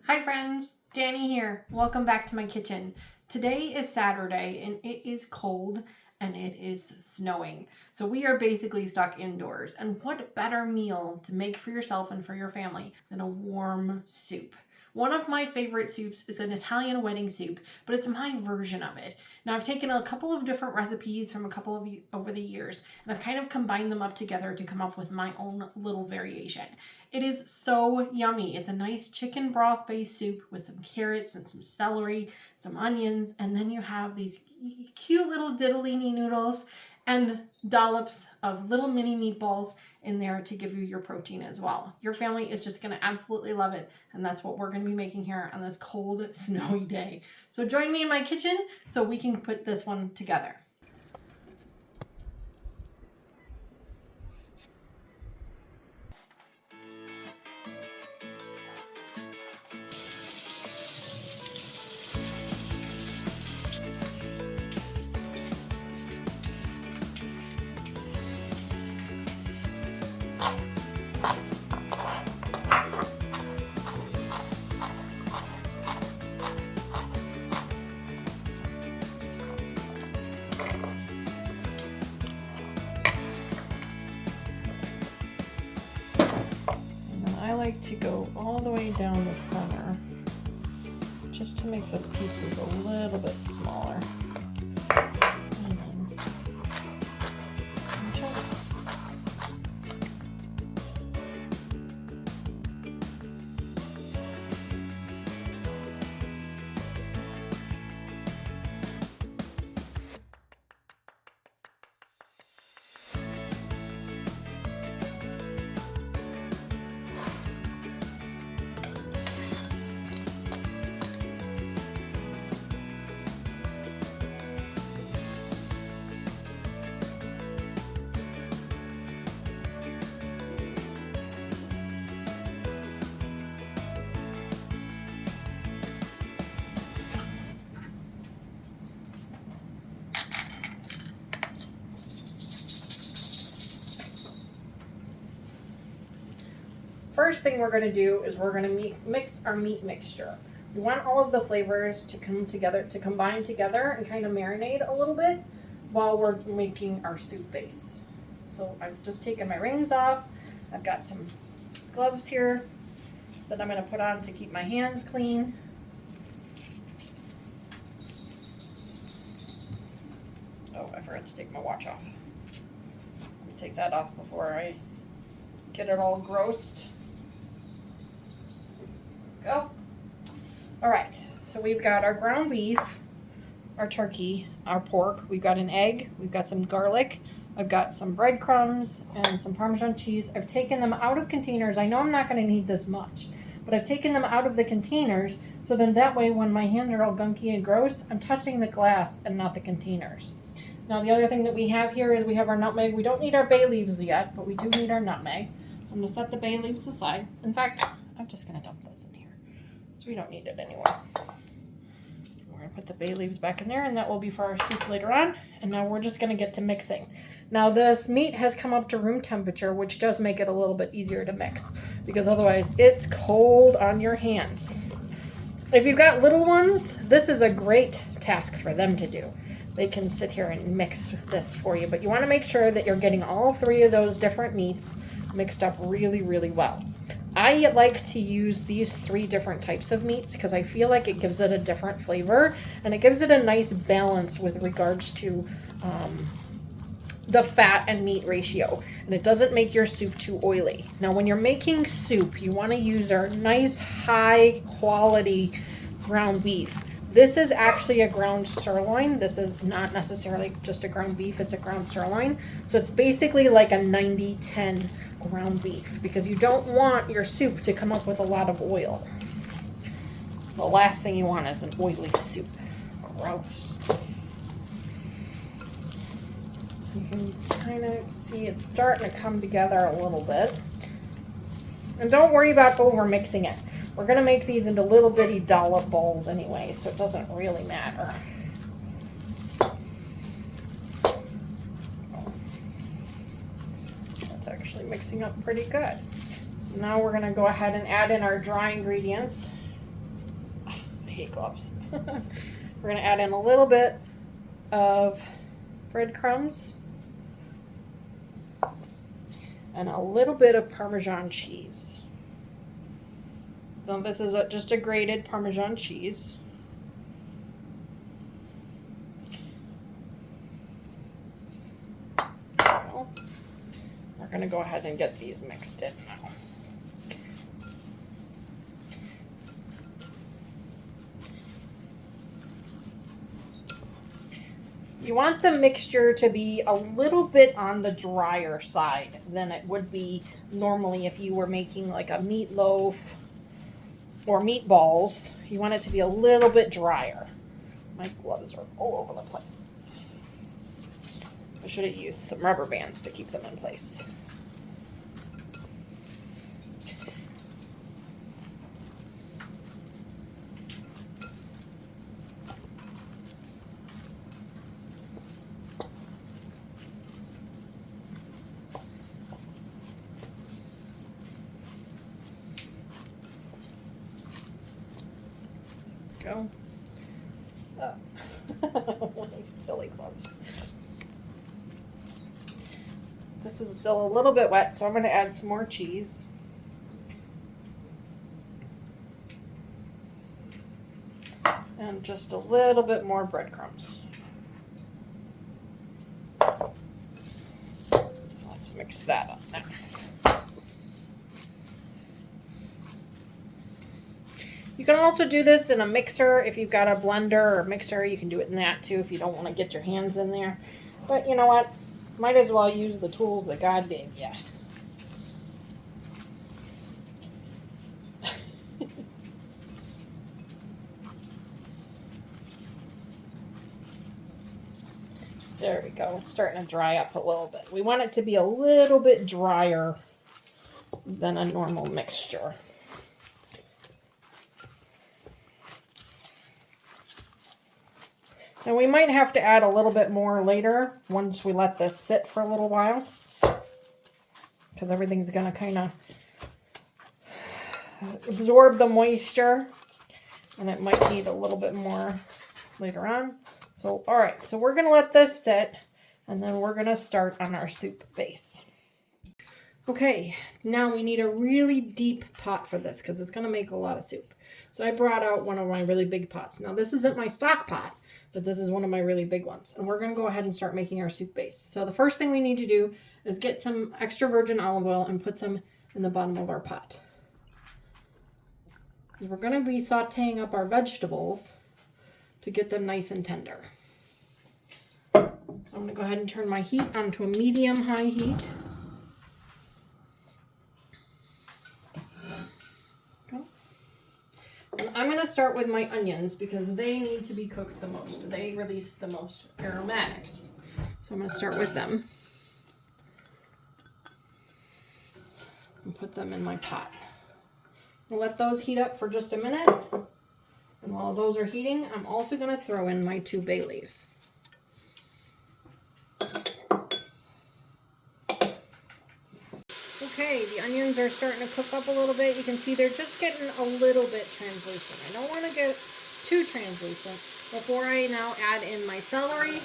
Hi friends, Danny here. Welcome back to my kitchen. Today is Saturday and it is cold and it is snowing. So we are basically stuck indoors. And what better meal to make for yourself and for your family than a warm soup? One of my favorite soups is an Italian wedding soup, but it's my version of it. Now I've taken a couple of different recipes from a couple of over the years, and I've kind of combined them up together to come up with my own little variation. It is so yummy. It's a nice chicken broth based soup with some carrots and some celery, some onions, and then you have these cute little ditalini noodles and dollops of little mini meatballs in there to give you your protein as well. Your family is just going to absolutely love it, and that's what we're going to be making here on this cold, snowy day. So join me in my kitchen so we can put this one together. I like to go all the way down the center just to make this pieces a little bit smaller. And then just first thing we're going to do is we're going to mix our meat mixture. We want all of the flavors to come together, to combine together and kind of marinate a little bit while we're making our soup base. So I've just taken my rings off. I've got some gloves here that I'm going to put on to keep my hands clean. Oh, I forgot to take my watch off. Let me take that off before I get it all grossed. Go. All right, so we've got our ground beef, our turkey, our pork. We've got an egg. We've got some garlic. I've got some breadcrumbs and some Parmesan cheese. I've taken them out of containers. I know I'm not going to need this much, but I've taken them out of the containers so then that way when my hands are all gunky and gross, I'm touching the glass and not the containers. Now the other thing that we have here is we have our nutmeg. We don't need our bay leaves yet, but we do need our nutmeg. I'm going to set the bay leaves aside. In fact, I'm just going to dump this in here. So we don't need it anymore. We're going to put the bay leaves back in there, and that will be for our soup later on. And now we're just going to get to mixing. Now this meat has come up to room temperature, which does make it a little bit easier to mix, because otherwise it's cold on your hands. If you've got little ones, this is a great task for them to do. They can sit here and mix this for you, but you want to make sure that you're getting all three of those different meats mixed up really, really well. I like to use these three different types of meats because I feel like it gives it a different flavor and it gives it a nice balance with regards to the fat and meat ratio, and it doesn't make your soup too oily. Now when you're making soup, you want to use our nice high quality ground beef. This is actually a ground sirloin. This is not necessarily just a ground beef, it's a ground sirloin. So it's basically like a 90-10 ground beef because you don't want your soup to come up with a lot of oil. The last thing you want is an oily soup. Gross. You can kind of see it's starting to come together a little bit. And don't worry about over mixing it. We're going to make these into little bitty dollop balls anyway, so it doesn't really matter. That's actually mixing up pretty good. So now we're going to go ahead and add in our dry ingredients. hate gloves. We're going to add in a little bit of breadcrumbs and a little bit of Parmesan cheese. So this is just a grated Parmesan cheese. So we're going to go ahead and get these mixed in now. You want the mixture to be a little bit on the drier side than it would be normally if you were making like a meatloaf or meatballs. You want it to be a little bit drier. My gloves are all over the place. I should have used some rubber bands to keep them in place. Go. Oh. Silly gloves. This is still a little bit wet, so I'm going to add some more cheese. And just a little bit more breadcrumbs. Let's mix that up now. You can also do this in a mixer. If you've got a blender or a mixer, you can do it in that too if you don't want to get your hands in there. But you know what? Might as well use the tools that God gave you. There we go. It's starting to dry up a little bit. We want it to be a little bit drier than a normal mixture. And we might have to add a little bit more later once we let this sit for a little while, because everything's going to kind of absorb the moisture, and it might need a little bit more later on. So, all right, so we're going to let this sit, and then we're going to start on our soup base. Okay, now we need a really deep pot for this because it's going to make a lot of soup. So I brought out one of my really big pots. Now this isn't my stock pot, but this is one of my really big ones. And we're going to go ahead and start making our soup base. So the first thing we need to do is get some extra virgin olive oil and put some in the bottom of our pot. Because we're going to be sauteing up our vegetables to get them nice and tender. So I'm going to go ahead and turn my heat onto a medium-high heat. And I'm going to start with my onions because they need to be cooked the most. They release the most aromatics. So I'm going to start with them and put them in my pot. I'll let those heat up for just a minute. And while those are heating, I'm also going to throw in my 2 bay leaves. Okay, the onions are starting to cook up a little bit. You can see they're just getting a little bit translucent. I don't want to get too translucent before I now add in my celery.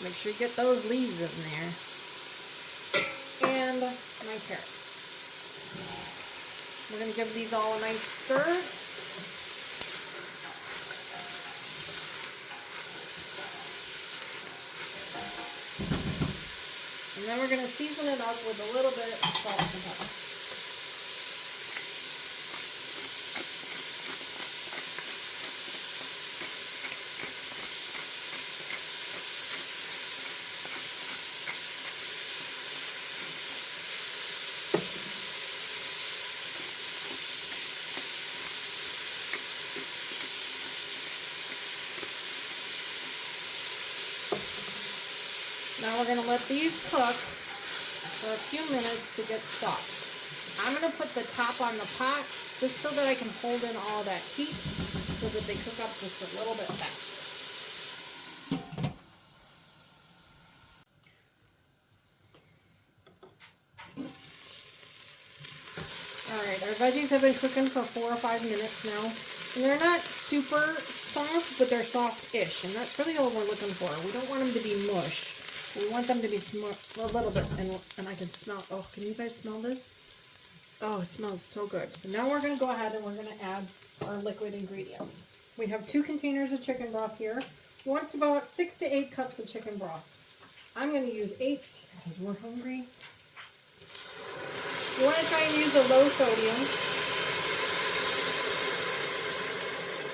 Make sure you get those leaves in there. And my carrots. We're going to give these all a nice stir. And then we're going to season it up with a little bit of salt and pepper. Now we're going to let these cook for a few minutes to get soft. I'm going to put the top on the pot just so that I can hold in all that heat so that they cook up just a little bit faster. Alright, our veggies have been cooking for 4 or 5 minutes now. And they're not super soft, but they're soft-ish, and that's really all we're looking for. We don't want them to be mush. We want them to be a little bit, and I can smell, oh, can you guys smell this? Oh, it smells so good. So now we're going to go ahead and we're going to add our liquid ingredients. We have 2 containers of chicken broth here. We want about 6 to 8 cups of chicken broth. I'm going to use 8 because we're hungry. You want to try and use a low sodium.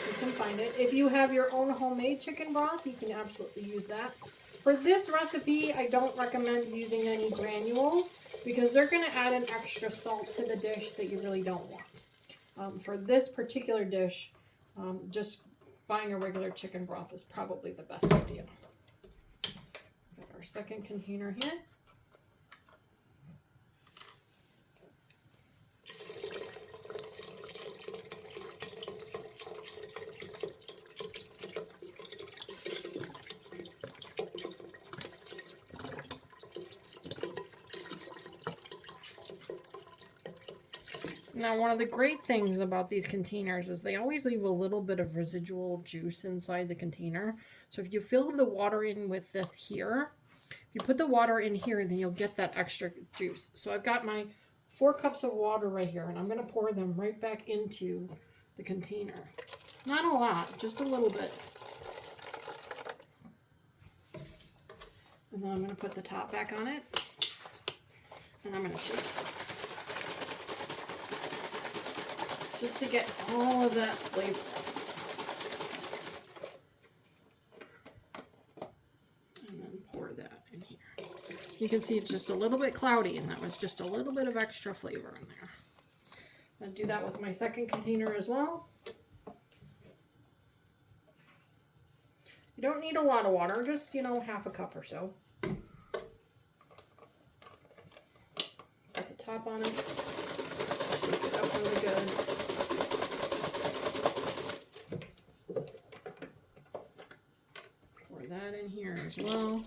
You can find it. If you have your own homemade chicken broth, you can absolutely use that. For this recipe, I don't recommend using any granules because they're going to add an extra salt to the dish that you really don't want. For this particular dish, just buying a regular chicken broth is probably the best idea. Got our second container here. Now, one of the great things about these containers is they always leave a little bit of residual juice inside the container. So if you fill the water in with this here, if you put the water in here, then you'll get that extra juice. So I've got my 4 cups of water right here, and I'm going to pour them right back into the container. Not a lot, just a little bit. And then I'm going to put the top back on it, and I'm going to shake it. Just to get all of that flavor. And then pour that in here. You can see it's just a little bit cloudy, and that was just a little bit of extra flavor in there. I'm going to do that with my second container as well. You don't need a lot of water, just, you know, half a cup or so. Put the top on it. Shake it up really good. That in here as well.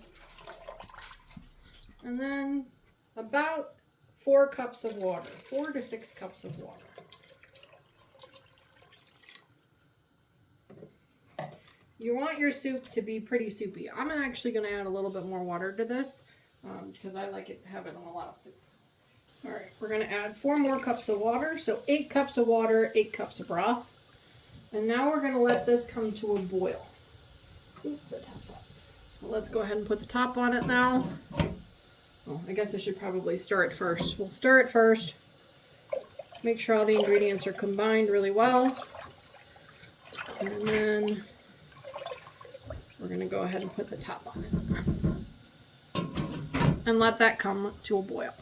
And then about 4 cups of water, 4 to 6 cups of water. You want your soup to be pretty soupy. I'm actually going to add a little bit more water to this because I like it to have it on a lot of soup. All right, we're going to add 4 more cups of water. So 8 cups of water, 8 cups of broth. And now we're going to let this come to a boil. Ooh, the top's up. So let's go ahead and put the top on it now. Oh, I guess I should probably stir it first. We'll stir it first. Make sure all the ingredients are combined really well. And then we're going to go ahead and put the top on it. And let that come to a boil.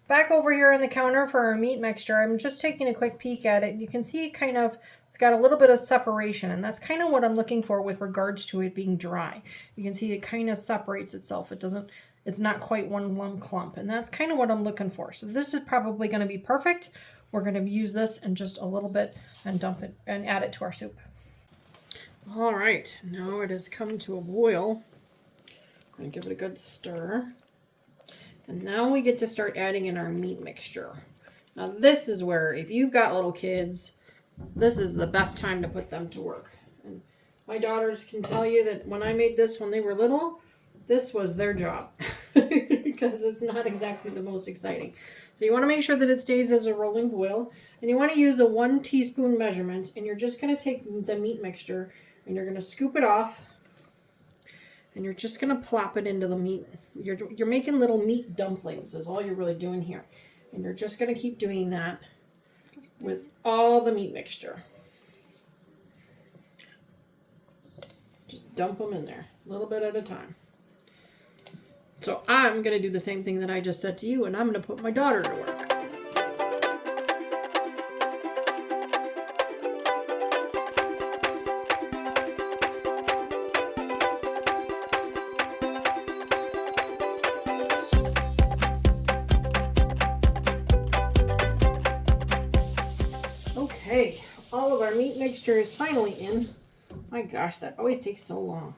Back over here on the counter for our meat mixture, I'm just taking a quick peek at it. You can see it's got a little bit of separation, and that's kind of what I'm looking for with regards to it being dry. You can see it kind of separates itself. It's not quite one lump clump, and that's kind of what I'm looking for. So this is probably going to be perfect. We're going to use this in just a little bit and dump it and add it to our soup. All right, now it has come to a boil. I'm going to give it a good stir. And now we get to start adding in our meat mixture. Now this is where, if you've got little kids, this is the best time to put them to work. And my daughters can tell you that when I made this when they were little, this was their job. Because it's not exactly the most exciting. So you want to make sure that it stays as a rolling boil. And you want to use a 1 teaspoon measurement. And you're just going to take the meat mixture and you're going to scoop it off. And you're just going to plop it into the meat. You're making little meat dumplings is all you're really doing here. And you're just going to keep doing that with all the meat mixture. Just dump them in there, a little bit at a time. So I'm going to do the same thing that I just said to you, and I'm going to put my daughter to work. Okay, all of our meat mixture is finally in. My gosh, that always takes so long.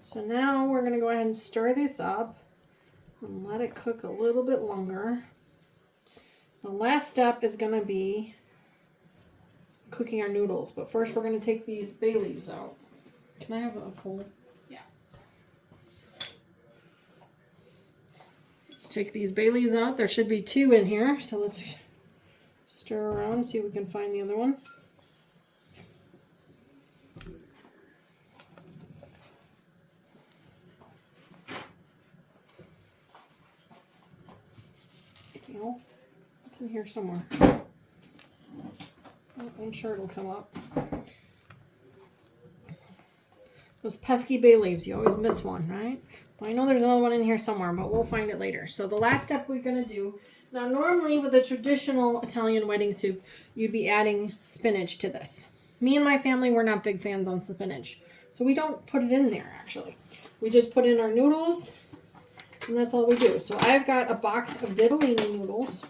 So now we're going to go ahead and stir this up and let it cook a little bit longer. The last step is going to be cooking our noodles. But first we're going to take these bay leaves out. Can I have a pole? Yeah. Let's take these bay leaves out. There should be 2 in here. So let's stir around, see if we can find the other one. No, it's in here somewhere. Oh, I'm sure it'll come up. Those pesky bay leaves, you always miss one, right? Well, I know there's another one in here somewhere, but we'll find it later. So the last step we're going to do, now normally with a traditional Italian wedding soup, you'd be adding spinach to this. Me and my family, we're not big fans on spinach. So we don't put it in there, actually. We just put in our noodles, and that's all we do. So I've got a box of ditalini noodles,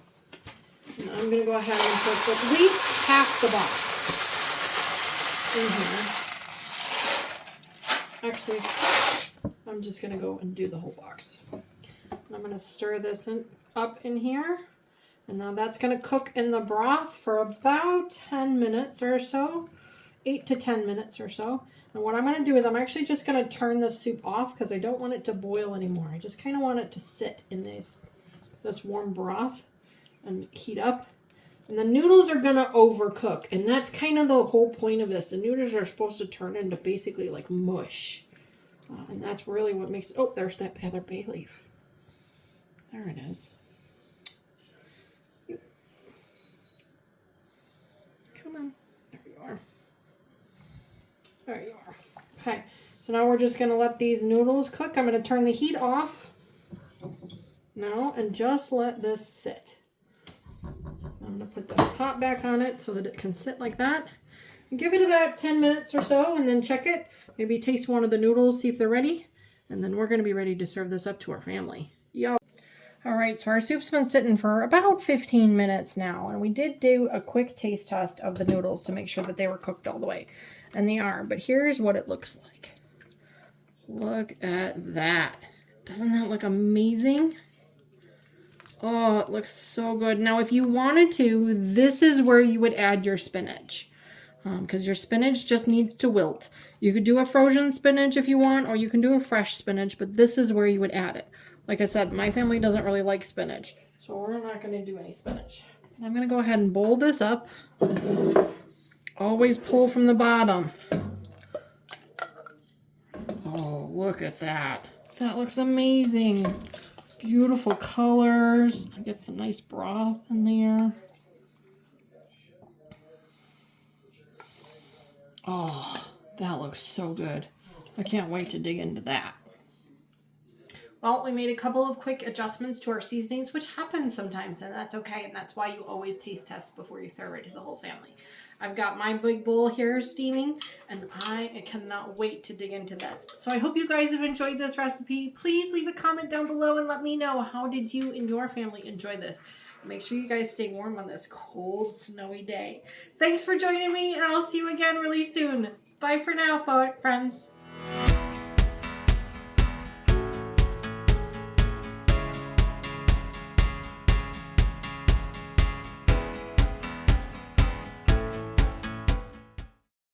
and I'm going to go ahead and put at least half the box in here. Actually, I'm just going to go and do the whole box. I'm going to stir this up in here. And now that's going to cook in the broth for about 10 minutes or so. 8 to 10 minutes or so. And what I'm going to do is I'm actually just going to turn the soup off because I don't want it to boil anymore. I just kind of want it to sit in this warm broth and heat up. And the noodles are going to overcook. And that's kind of the whole point of this. The noodles are supposed to turn into basically like mush. And that's really what makes... Oh, there's that other bay leaf. There it is. Come on. There you are. There you are. Okay. So now we're just going to let these noodles cook. I'm going to turn the heat off now and just let this sit. I'm going to put the top back on it so that it can sit like that. And give it about 10 minutes or so and then check it. Maybe taste one of the noodles, see if they're ready. And then we're going to be ready to serve this up to our family. Yo. All right, so our soup's been sitting for about 15 minutes now. And we did do a quick taste test of the noodles to make sure that they were cooked all the way. And they are. But here's what it looks like. Look at that. Doesn't that look amazing? Oh, it looks so good. Now, if you wanted to, this is where you would add your spinach. Because your spinach just needs to wilt. You could do a frozen spinach if you want, or you can do a fresh spinach, but this is where you would add it. Like I said, my family doesn't really like spinach, so we're not going to do any spinach. I'm going to go ahead and bowl this up. Always pull from the bottom. Oh, look at that. That looks amazing. Beautiful colors. Get some nice broth in there. Oh, that looks so good. I can't wait to dig into that. Well, we made a couple of quick adjustments to our seasonings, which happens sometimes, and that's okay. And that's why you always taste test before you serve it to the whole family. I've got my big bowl here steaming, and I cannot wait to dig into this. So I hope you guys have enjoyed this recipe. Please leave a comment down below and let me know, how did you and your family enjoy this? Make sure you guys stay warm on this cold, snowy day. Thanks for joining me, and I'll see you again really soon. Bye for now, friends.